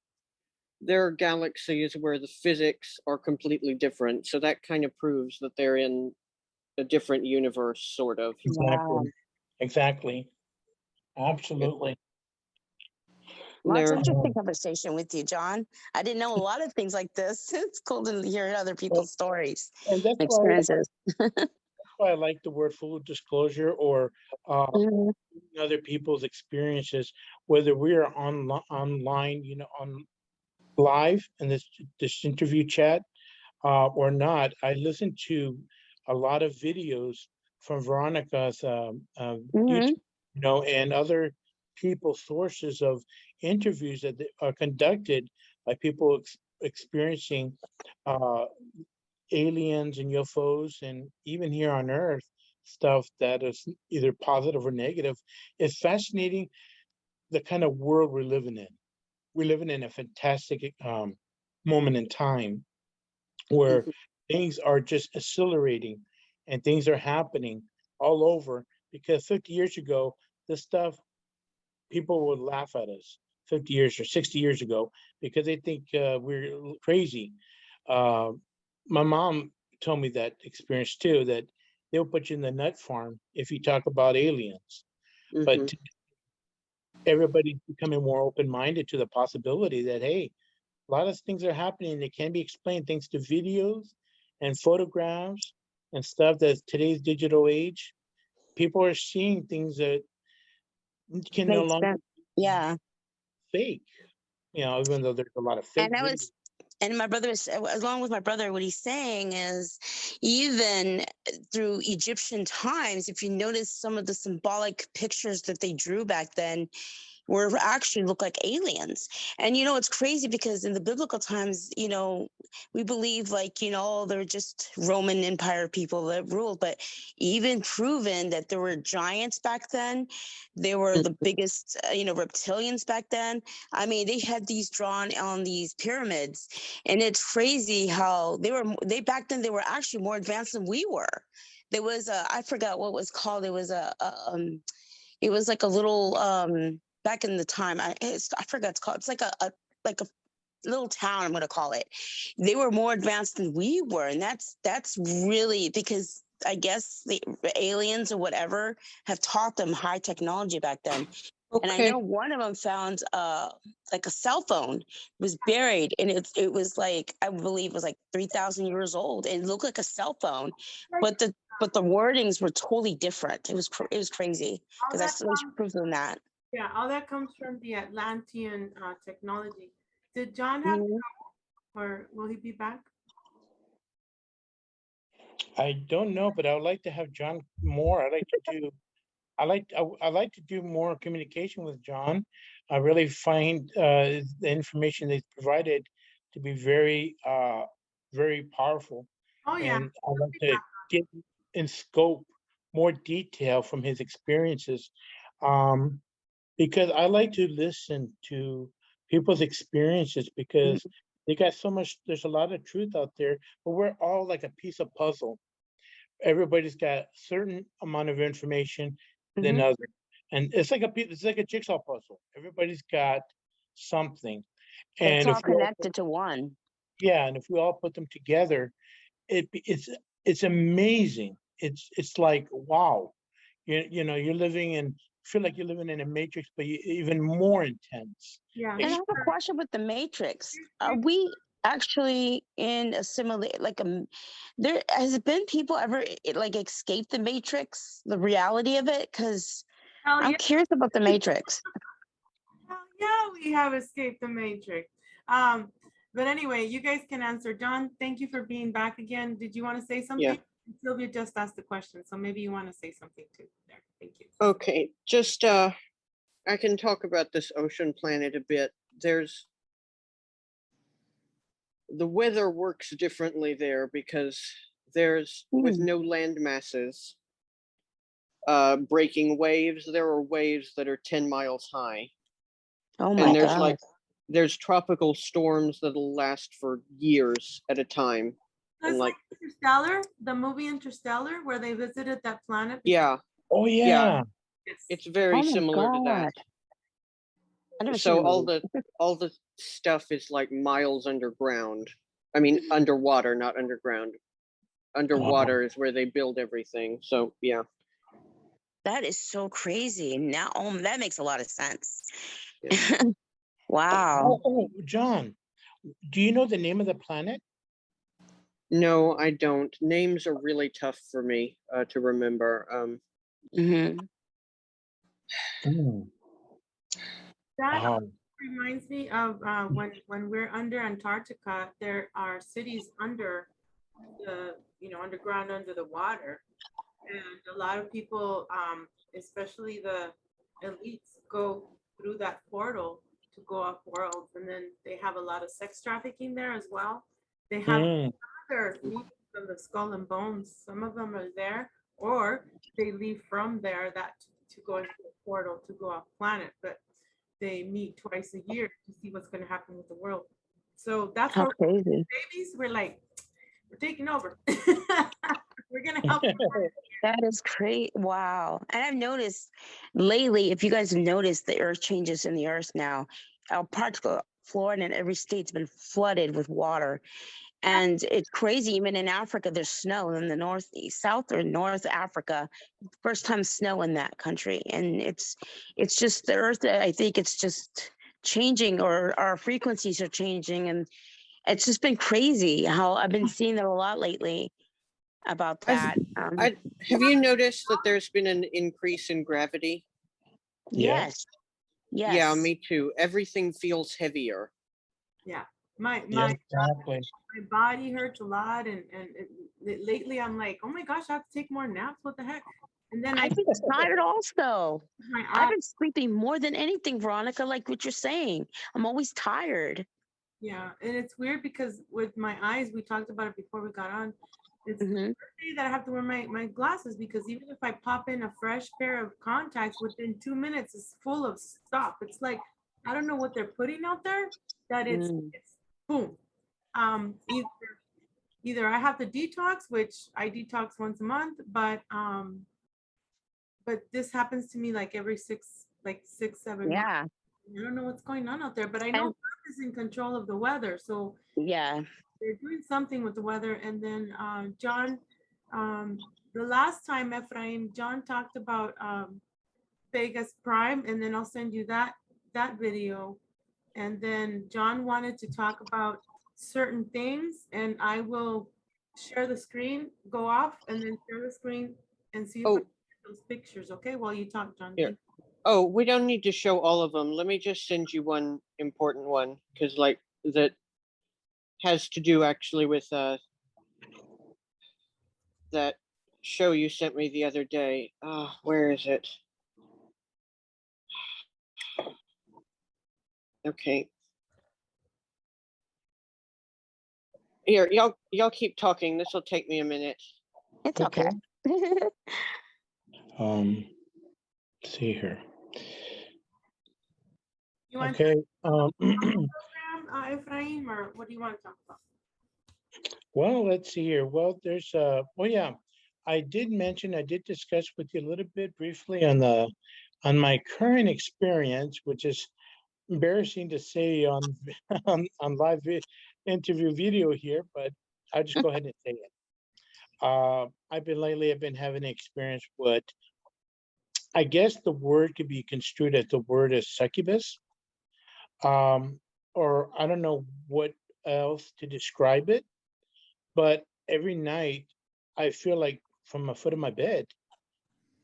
there are galaxies where the physics are completely different. So that kind of proves that they're in a different universe, sort of. Wow. Exactly. Absolutely. Well, it's There, interesting conversation with you, John. I didn't know a lot of things like this. It's cool to hear other people's stories, And experiences. that's why I like the word full disclosure, or Mhm. other people's experiences, whether we are online, on live in this interview chat, or not. I listened to a lot of videos from Veronica's Mhm. YouTube, and other people's sources of interviews that are conducted by people experiencing uh, aliens and UFOs, and even here on Earth, stuff that is either positive or negative. It's fascinating the kind of world we're living in. We're living in a fantastic moment in time where mhm. things are just accelerating and things are happening all over. Because 50 years ago, this stuff, people would laugh at us 50 years or 60 years ago because they think we're crazy. Uh, my mom told me that experience too, that they'll put you in the nut farm if you talk about aliens. But everybody's becoming more open-minded to the possibility that, hey, a lot of things are happening that can be explained thanks to videos and photographs and stuff that today's digital age. People are seeing things that can no Makes longer sense. Yeah. be fake, even though there's a lot of fake And I videos. was, and my brother is, along with my brother, what he's saying is even through Egyptian times, if you notice some of the symbolic pictures that they drew back then, were actually look like aliens. And it's crazy because in the biblical times, we believe like, they're just Roman Empire people that ruled, but even proven that there were giants back then. They were the biggest, reptilians back then. I mean, they had these drawn on these pyramids, and it's crazy how they back then, they were actually more advanced than we were. There was I forgot what it was called. It was it was like a little back in the time. I forgot it's called. It's like a little town. I'm gonna call it. They were more advanced than we were, and that's really because I guess the aliens or whatever have taught them high technology back then. And I know Okay. one of them found like a cell phone was buried, and it was like, I believe it was like 3,000 years old. It looked like a cell phone, but the wordings were totally different. It was crazy All because I that saw comes, proof of that. yeah, all that comes from the Atlantean technology. Did John have, Mhm. or will he be back? I don't know, but I would like to have John more. I like to do more communication with John. I really find the information that's provided to be very powerful, Oh yeah. and I like to get in scope more detail from his experiences, um, because I like to listen to people's experiences because they got so much. There's a lot of truth out there, but we're all like a piece of puzzle. Everybody's got a certain amount of information than Mhm. others, and it's like a jigsaw puzzle. Everybody's got something, It's and all if we all connected to one. and if we all put them together, it's amazing. It's like, wow, you're living in, feel like you're living in a matrix, but even more intense. Yeah. And I He, have a question with the Matrix. Are we actually in a similar, like there has it been people ever like escape the Matrix, the reality of it? Because hell I'm yeah. curious about the Matrix. Hell yeah, we have escaped the matrix. But anyway, you guys can answer. John, thank you for being back again. Did you want to say something? Yeah. Sylvia just asked the question, so maybe you want to say something too. There, thank you. Okay. Just I can talk about this ocean planet a bit. The weather works differently there because there's, with no land masses breaking waves, there are waves that are 10 miles high. Oh my And God. there's tropical storms that'll last for years at a time. So And it's like, like Interstellar, the movie Interstellar, where they visited that planet. yeah, Oh yeah, yeah, Yes. it's very Oh my similar to that. God. I never seen So the movie. all the stuff is like miles underground. I mean, underwater, not underground. underwater is where they build everything. So yeah. That is so crazy. Now, that makes a lot of sense. Yeah. Wow. Oh, John, do you know the name of the planet? No, I don't. Names are really tough for me to remember. Mm-hmm. That Wow. reminds me of when we're under Antarctica, there are cities under the, underground, under the water. And a lot of people, especially the elites, go through that portal to go off world. And then they have a lot of sex trafficking there as well. They have other meetings of the skull and bones. Some of them are there, or they leave from there that to go into the portal to go off planet. But they meet twice a year to see what's going to happen with the world. So that's How how crazy. babies, we're like, we're taking over. We're going to help. That is great. Wow. And I've noticed lately, if you guys have noticed, the earth changes in the earth now. Parts of Florida and every state's been flooded with water. And it's crazy. Even in Africa, there's snow in the northeast, south or north Africa. First time snow in that country. And it's just the earth. I think it's just changing, or our frequencies are changing. And it's just been crazy how I've been seeing that a lot lately about that. Have you noticed that there's been an increase in gravity? Yes. Yes. Yeah, me too. Everything feels heavier. Yeah. My Exactly. body hurts a lot, and lately I'm like, oh my gosh, I have to take more naps. What the heck? And then I think it's tired also. my I've eyes, been sleeping more than anything, Veronica, like what you're saying. I'm always tired. yeah, and it's weird because with my eyes, we talked about it before we got on. It's Mhm. the first day that I have to wear my glasses, because even if I pop in a fresh pair of contacts, within 2 minutes, it's full of stuff. It's like, I don't know what they're putting out there, that it's boom. Either I have to detox, which I detox once a month, but this happens to me like every 6-7 months. Yeah. I don't know what's going on out there, but I know And God is in control of the weather, so yeah. they're doing something with the weather. And then John, the last time, Ephraim, John talked about Vegas Prime, and then I'll send you that video. And then John wanted to talk about certain things, and I will share the screen, go off, and then share the screen and see if I can get those pictures, okay? While you talk, John. Here. Oh, we don't need to show all of them. Let me just send you one important one, because like that has to do actually with that show you sent me the other day. Where is it? Okay. Here, y'all keep talking. This will take me a minute. It's okay. Let's see here. You want Okay. program, Ephraim, or what do you want to talk about? Well, let's see here. Well, there's well, yeah, I did discuss with you a little bit briefly on my current experience, which is embarrassing to say on on live interview video here, but I'll just go ahead and say it. I've been having an experience what I guess the word could be construed as the word as succubus, or I don't know what else to describe it, but every night I feel like from the foot of my bed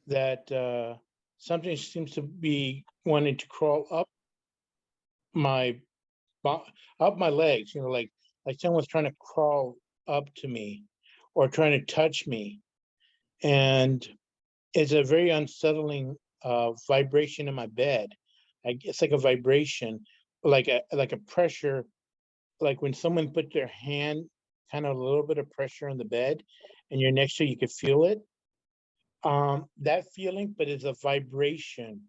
that something seems to be wanting to crawl up my up my legs, like someone's trying to crawl up to me or trying to touch me. And it's a very unsettling vibration in my bed. It's like a vibration, like a pressure, like when someone put their hand, kind of a little bit of pressure on the bed and you're next to it, you could feel it. That feeling, but it's a vibration.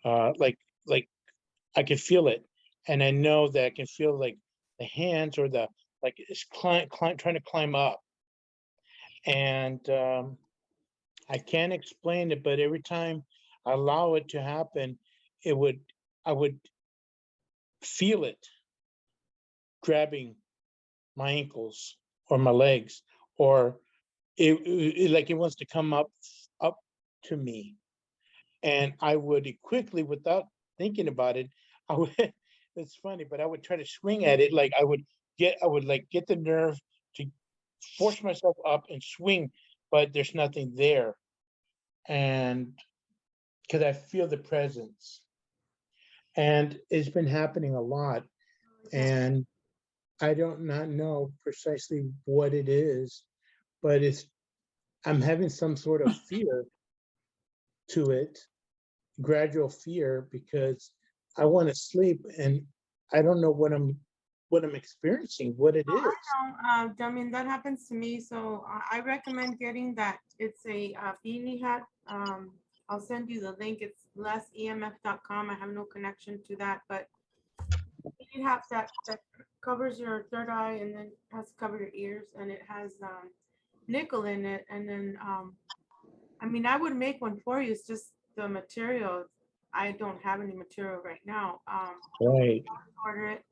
Like I can feel it. And I know that I can feel like the hands or like it's trying to climb up. And I can't explain it, but every time I allow it to happen, I would feel it grabbing my ankles or my legs or like it wants to come up to me, and I would quickly, without thinking about it, I would. It's funny, but I would try to swing at it. Like I would like get the nerve to force myself up and swing, but there's nothing there, and because I feel the presence, and it's been happening a lot, and I don't not know precisely what it is, but I'm having some sort of fear to it, gradual fear, because I want to sleep and I don't know what I'm experiencing, what it is. I know, I mean, that happens to me. So I recommend getting that. It's a beanie hat. I'll send you the link. It's lessemf.com. I have no connection to that, but beanie hat that covers your third eye and then has to cover your ears, and it has nickel in it. And then I mean, I would make one for you. It's just the material. I don't have any material right now. Right. Order it.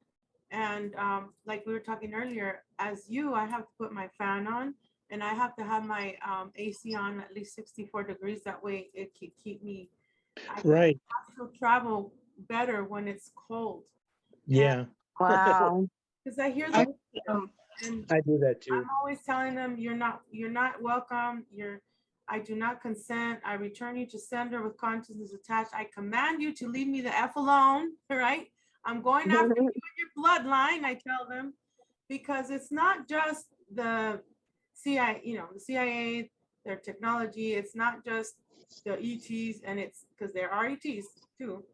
And like we were talking earlier, as you, I have to put my fan on, and I have to have my AC on at least 64 degrees. That way it can keep me, I can Right. also travel better when it's cold. Yeah. Wow. Because I hear them, and I do that too. I'm always telling them, you're not welcome. I do not consent. I return you to sender with consciousness attached. I command you to leave me the F alone, right? I'm going after you in your bloodline, I tell them, because it's not just the CIA, the CIA, their technology. It's not just the ETs, and it's because there are ETs too.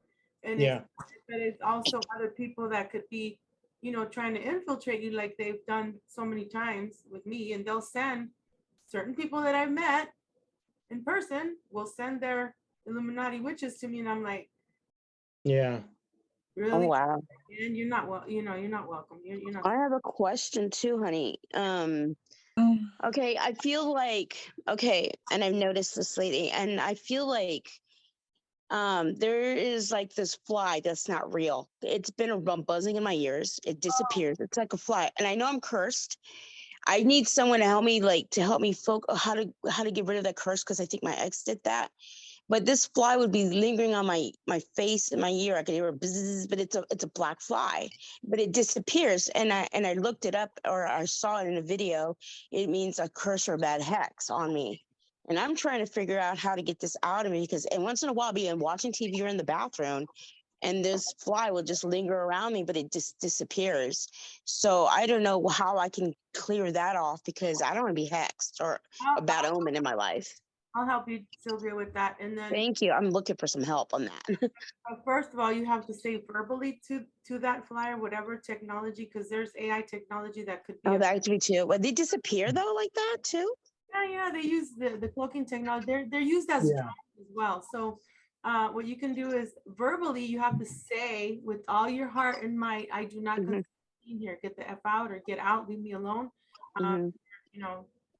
And Yeah. but it's also other people that could be, trying to infiltrate you like they've done so many times with me. And they'll send certain people that I've met in person will send their Illuminati witches to me, and I'm like, Yeah. really? Oh, wow. And you're not you're not welcome. You're not. I have a question too, honey. Okay, I feel like, okay, and I've noticed this lately, and I feel like there is like this fly that's not real. It's been buzzing in my ears. It disappears. It's like a fly, and I know I'm cursed. I need someone to help me, like to help me how to get rid of that curse, because I think my ex did that. But this fly would be lingering on my face and my ear. I could hear a bzzz, but it's a black fly, but it disappears. And I looked it up, or I saw it in a video. It means a curse or a bad hex on me. And I'm trying to figure out how to get this out of me, because and once in a while I'll be watching TV or in the bathroom, and this fly will just linger around me, but it just disappears. So I don't know how I can clear that off, because I don't want to be hexed or a bad omen in my life. I'll help you, Sylvia, with that. And then Thank you. I'm looking for some help on that. first of all, you have to say verbally to that flyer, whatever technology, because there's AI technology that could be. Oh, that could be too. Well, they disappear though, like that too. Yeah, they use the cloaking technology. They're used as drones as well. So what you can do is verbally, you have to say with all your heart and might, I do not consent here. Get the F out, or get out. Leave me alone.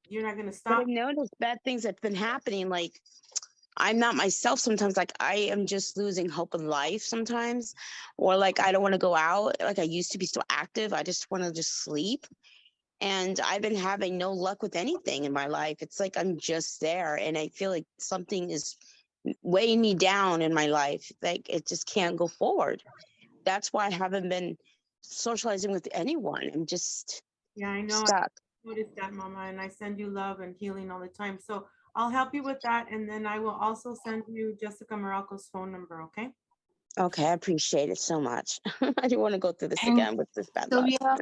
You're not going to stop. But I've noticed bad things that's been happening. Like I'm not myself sometimes. Like I am just losing hope in life sometimes, or like I don't want to go out like I used to be so active. I just want to just sleep. And I've been having no luck with anything in my life. It's like I'm just there, and I feel like something is weighing me down in my life. Like it just can't go forward. That's why I haven't been socializing with anyone. I'm just I know. stuck. I noticed that, Mama, and I send you love and healing all the time. So I'll help you with that, and then I will also send you Jessica Morocco's phone number. Okay. Okay, I appreciate it so much. I didn't want to go through this again with this bad luck.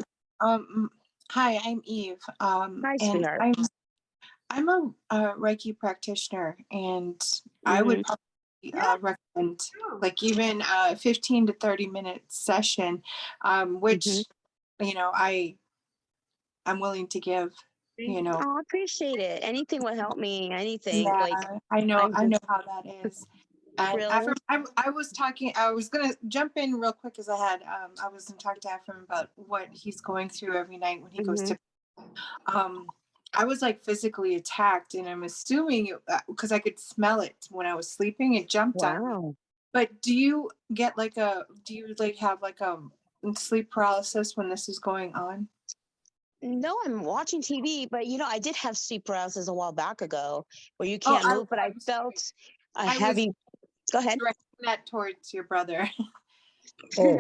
Hi, I'm Eve. Hi, And sweetheart. I'm a Reiki practitioner, and I would probably recommend like even a 15 to 30-minute session, which I'm willing to give. Oh, I appreciate it. Anything will help me. Anything. Yeah, like I know how that is. And really? I was gonna jump in real quick, as I was gonna talk to Ephraim about what he's going through every night when he goes to I was like physically attacked, and I'm assuming because I could smell it when I was sleeping. It jumped on me. But do you have like a sleep paralysis when this is going on? No, I'm watching TV, but I did have sleep paralysis a while back ago where you Oh, can't move, but I felt a I was heavy. Go ahead. directing that towards your brother. Oh,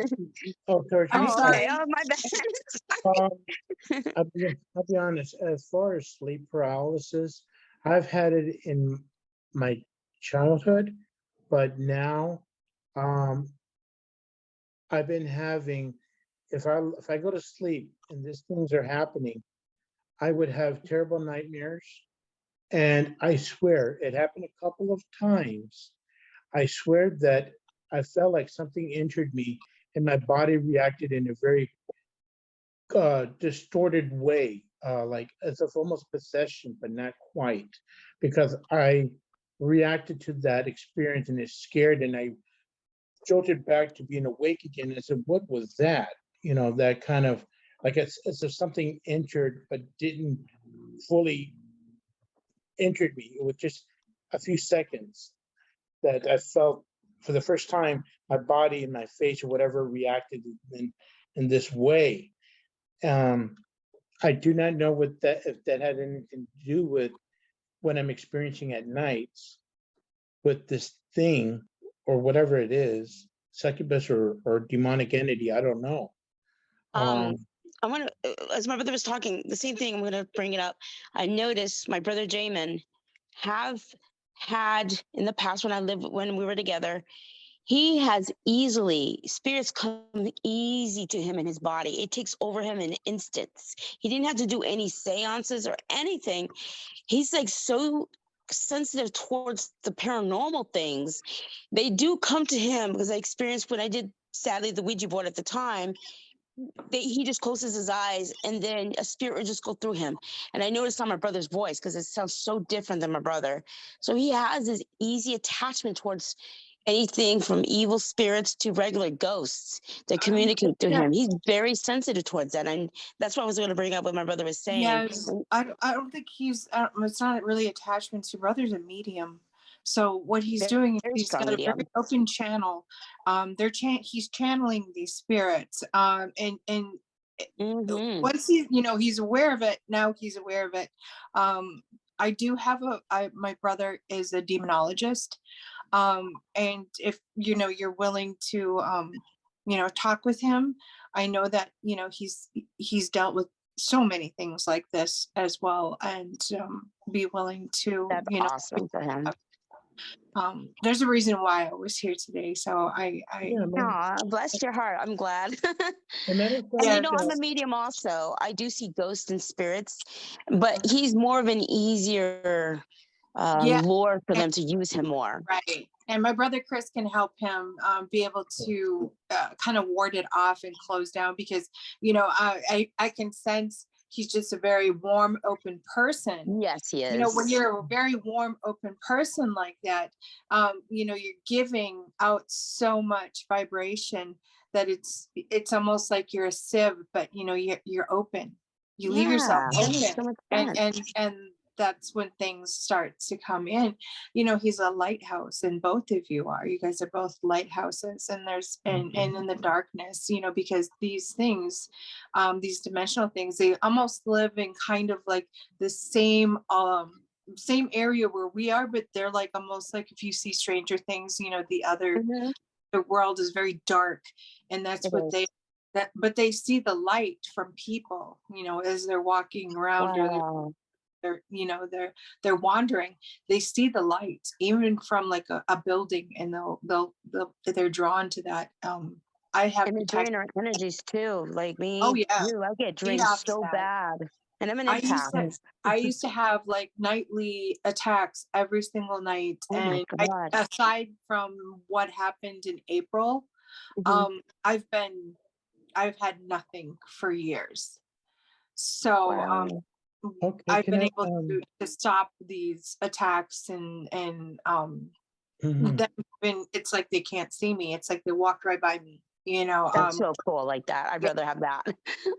sorry. I'm Oh, okay. sorry. Oh, my bad. I'll be honest, as far as sleep paralysis, I've had it in my childhood, but now, I've been having, if I go to sleep and these things are happening, I would have terrible nightmares. And I swear it happened a couple of times. I swear that I felt like something injured me and my body reacted in a very distorted way, like as if almost possession, but not quite, because I reacted to that experience and it scared, and I jolted back to being awake again. And I said, "What was that?" That kind of like it's if something injured but didn't fully injured me. It was just a few seconds that I felt for the first time my body and my face or whatever reacted in this way. I do not know if that had anything to do with what I'm experiencing at nights with this thing or whatever it is, succubus or demonic entity. I don't know. I want to, as my brother was talking, the same thing. I'm going to bring it up. I noticed my brother Jamin have had in the past when we were together. He has spirits come easy to him in his body. It takes over him in instants. He didn't have to do any seances or anything. He's like so sensitive towards the paranormal things. They do come to him because I experienced when I did, sadly, the Ouija board at the time. He just closes his eyes and then a spirit would just go through him. And I noticed on my brother's voice because it sounds so different than my brother. So he has this easy attachment towards anything from evil spirits to regular ghosts that communicate to him. He's very sensitive towards that. And that's what I was going to bring up what my brother was saying. Yes, I don't think it's not really attachments. Your brother's a medium. So what he's doing is Very he's strong got a medium. very open channel. He's channeling these spirits. And once he's aware of it, now he's aware of it. I do have my brother is a demonologist. And if you're willing to talk with him, I know that he's dealt with so many things like this as well, and be willing to That's awesome for him. There's a reason why I was here today, so Bless your heart. I'm glad. And I'm a medium also. I do see ghosts and spirits, but he's more of an easier lure for them to use him more. Right. And my brother Chris can help him be able to kind of ward it off and close down, because I can sense he's just a very warm, open person. Yes, he is. When you're a very warm, open person like that, you're giving out so much vibration that it's almost like you're a sieve, but you're open. You leave yourself open, so and that's when things start to come in. He's a lighthouse, and both of you guys are both lighthouses, and there's and in the darkness, because these things, these dimensional things, they almost live in kind of like the same area where we are, but they're like almost like if you see Stranger Things, the world is very dark, and that's but they see the light from people, as they're walking around. Wow. Or they're wandering, they see the light even from like a building, and they're drawn to that. I have and drain our energies too, like me. Oh yeah, too. I get drained so bad, and I'm an empath. I used to have like nightly attacks every single night. And aside from what happened in April, I've had nothing for years. So I've been able to stop these attacks and them even, it's like they can't see me. It's like they walked right by me, you know. That's so cool, like that. I'd rather have that.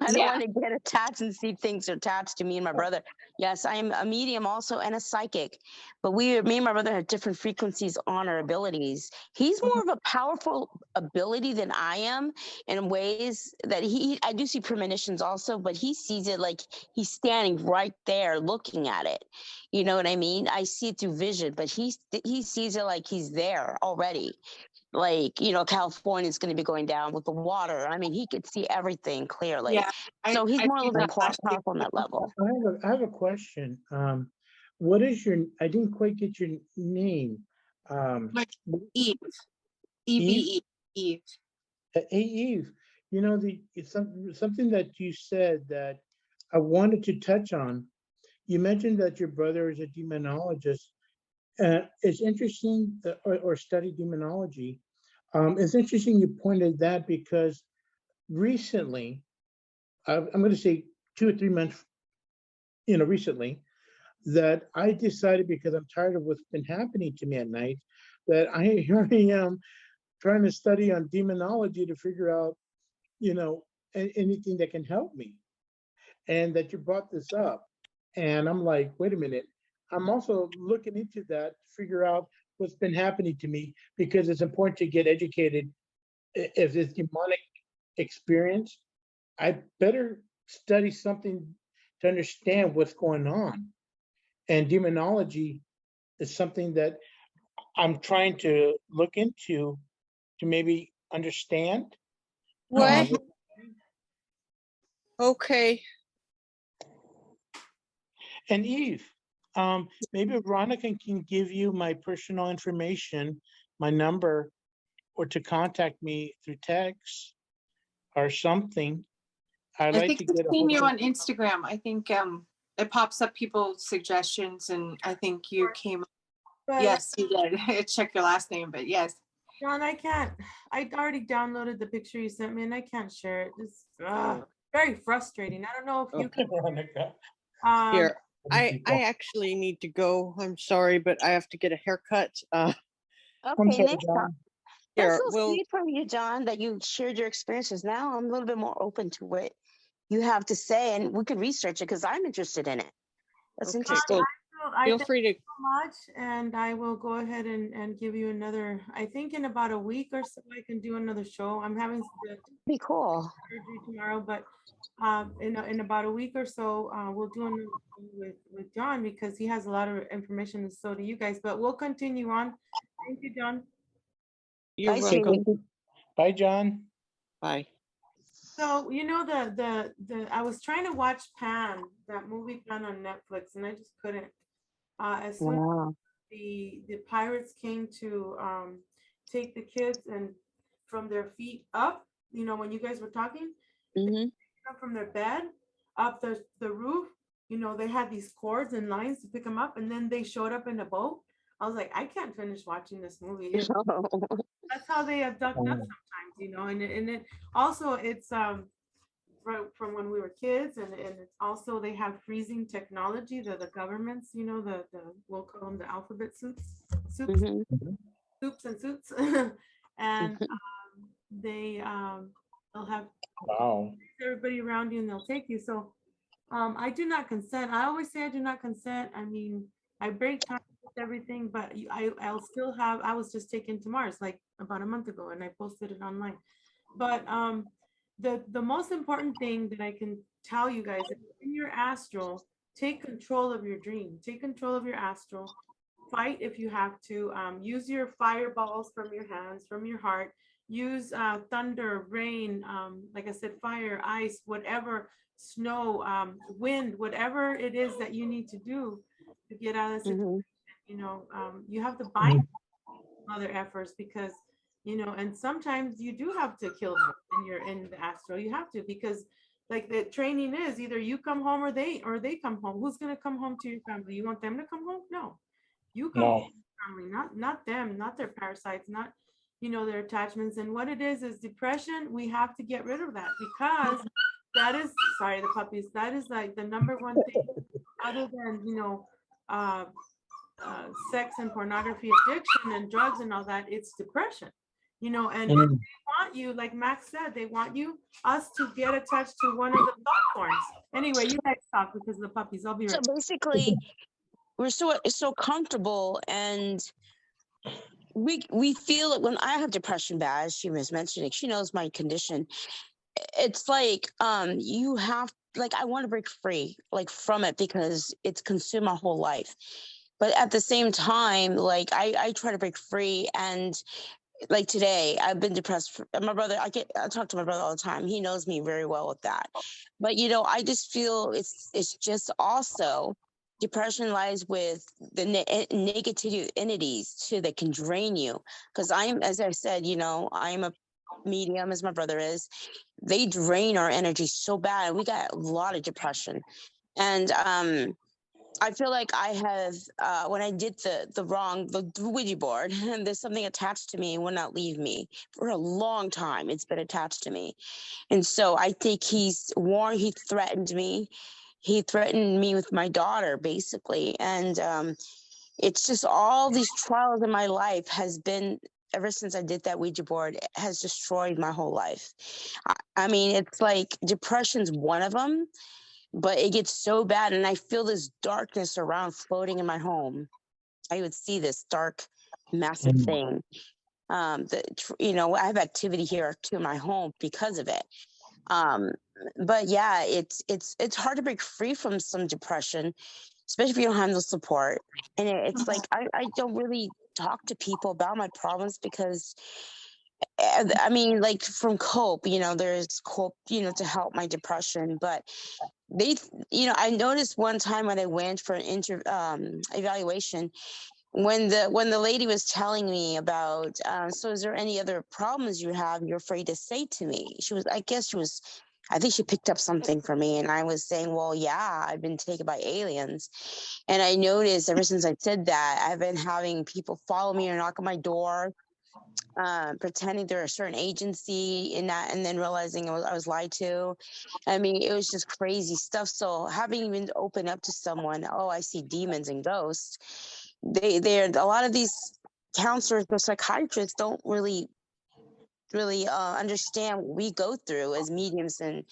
I don't Yeah. want to get attached and see things attached to me and my brother. Yes, I am a medium also and a psychic, but me and my brother have different frequencies on our abilities. He's more of a powerful ability than I am in ways that I do see premonitions also, but he sees it like he's standing right there looking at it. You know what I mean? I see it through vision, but he sees it like he's there already. Like, you know, California is going to be going down with the water. I mean, he could see everything clearly. Yeah. So he's more a seen little bit that last week. powerful on that level. I have a question. What is your, I didn't quite get your name. My Eve. Eve. Eve. Hey, Eve, you know, it's something that you said that I wanted to touch on. You mentioned that your brother is a demonologist. It's interesting, or studied demonology. It's interesting you pointed that because recently, I'm going to say 2 or 3 months, you know, recently, that I decided, because I'm tired of what's been happening to me at night, that here I am trying to study on demonology to figure out, you know, anything that can help me. And that you brought this up. And I'm like, wait a minute. I'm also looking into that to figure out what's been happening to me, because it's important to get educated. If it's demonic experience, I better study something to understand what's going on. And demonology is something that I'm trying to look into to maybe understand. What? Okay. And Eve, maybe Veronica can give you my personal information, my number, or to contact me through text or something. I'd I like think to I've get a seen hold you of. on Instagram. I think it pops up people's suggestions, and I think you came. But Yes, you did. Check your last name, but yes. John, I can't. I already downloaded the picture you sent me, and I can't share it. It's Oh. very frustrating. I don't know if you can. Veronica. Here, I actually need to go. I'm sorry, but I have to get a haircut. I'm Okay, sorry, next John. time. That's Here, so we'll. sweet from you, John, that you shared your experiences. Now I'm a little bit more open to what you have to say, and we could research it because I'm interested in it. That's Okay, interesting. I feel thank free to. you so much, and I will go ahead and give you another. I think in about a week or so, I can do another show. I'm having the Be cool. surgery tomorrow, but in about a week or so, we'll do another show with John, because he has a lot of information, and so do you guys. But we'll continue on. Thank you, John. You're Bye, welcome. sweetie. Bye, John. Bye. So you know the I was trying to watch Pan, that movie Pan on Netflix, and I just couldn't. As soon Wow. as the pirates came to take the kids and from their feet up, you know, when you guys were talking, Mm-hmm. up from their bed up the roof, you know, they had these cords and lines to pick them up, and then they showed up in a boat. I was like, I can't finish watching this movie. That's how they abduct us sometimes, you know, and it also it's from when we were kids, and it's also they have freezing technology, the governments, you know, the we'll call them the alphabet soups Mm-hmm. soups and suits and they'll have Wow. everybody around you and they'll take you. So I do not consent. I always say I do not consent. I mean, I break time with everything, but I'll still have. I was just taken to Mars like about a month ago, and I posted it online. But the most important thing that I can tell you guys is in your astral, take control of your dream. Take control of your astral. Fight if you have to. Use your fireballs from your hands, from your heart. Use thunder, rain, like I said, fire, ice, whatever, snow, wind, whatever it is that you need to do to get out of the situation. You know, you have to bind other efforts, because you know, and sometimes you do have to kill them when you're in the astral. You have to, because like the training is either you come home or they come home. Who's gonna come home to your family? You want them to come home? No, you come home to your family, not them, not their parasites, not, you know, their attachments. And what it is depression. We have to get rid of that, because that is, sorry, the puppies, that is like the number one thing, other than, you know, sex and pornography addiction and drugs and all that, it's depression, you know, and they want you, like Max said, they want us to get attached to one of the thought forms. Anyway, you guys talk because of the puppies. I'll be right So back. basically, we're so comfortable, and we feel it. When I have depression bad, as she was mentioning, she knows my condition. It's like you have, like, I want to break free, like, from it, because it's consumed my whole life. But at the same time, like, I try to break free. And like today, I've been depressed. My brother, I talk to my brother all the time. He knows me very well with that. But you know, I just feel it's just also depression lies with the negative entities too that can drain you. Because as I said, you know, I'm a medium, as my brother is. They drain our energy so bad. We got a lot of depression. And I feel like I have, when I did the Ouija board, and there's something attached to me and will not leave me for a long time. It's been attached to me. And so I think he threatened me. He threatened me with my daughter, basically. And it's just all these trials in my life has been, ever since I did that Ouija board, it has destroyed my whole life. I mean, it's like depression's one of them. But it gets so bad, and I feel this darkness around floating in my home. I would see this dark, massive thing. You know, I have activity here to my home because of it. But yeah, it's hard to break free from some depression, especially if you don't have the support. And it's like I don't really talk to people about my problems because, I mean, like, from cope, you know, there's cope, you know, to help my depression, but you know, I noticed one time when I went for an evaluation, when the lady was telling me about, so is there any other problems you have you're afraid to say to me? I think she picked up something from me, and I was saying, well, yeah, I've been taken by aliens. And I noticed ever since I said that, I've been having people follow me or knock on my door, pretending they're a certain agency and then realizing I was lied to. I mean, it was just crazy stuff. So having even opened up to someone, oh, I see demons and ghosts. They're a lot of these counselors or psychiatrists don't really understand what we go through as mediums and,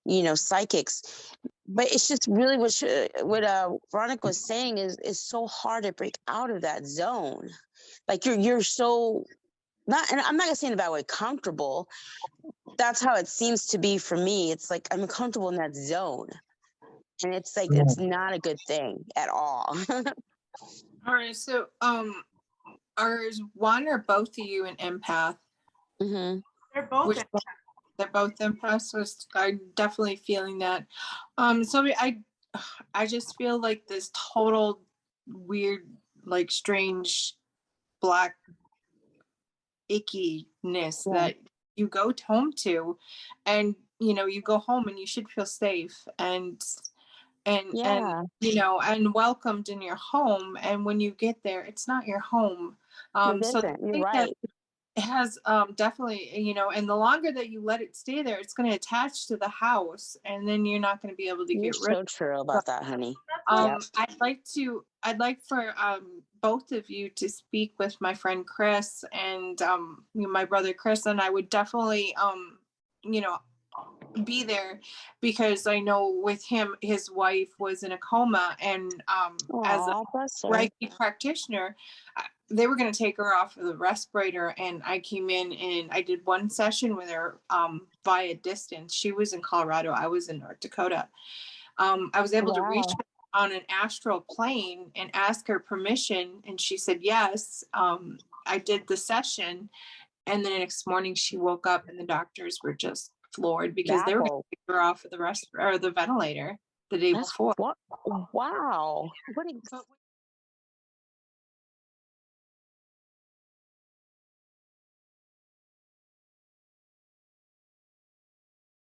you know, psychics. But it's just really what Veronica was saying is so hard to break out of that zone. Like you're so not, and I'm not gonna say in a bad way, comfortable. That's how it seems to be for me. It's like I'm comfortable in that zone, and it's like it's not a good thing at all. All right, so are one or both of you an empath? Mm-hmm. They're both. They're both empaths. So I'm definitely feeling that. So I just feel like this total weird, like, strange, black ickiness that you go home to, and you know, you go home and you should feel safe and you know, and welcomed in your home, and when you get there, it's not your home. So I You're think right. that it has definitely, you know, and the longer that you let it stay there, it's going to attach to the house, and then you're not going to be able to You're get rid so true about that, honey. I'd like for both of you to speak with my friend Chris and my brother Chris, and I would definitely you know, be there, because I know with him, his wife was in a coma, and as a Reiki practitioner, they were going to take her off of the respirator, and I came in and I did one session with her via distance. She was in Colorado, I was in North Dakota. I was able to reach her on an astral plane and ask her permission, and she said yes. I did the session, and then the next morning she woke up, and the doctors were just floored because they were going to take her off of the ventilator the day before. Wow.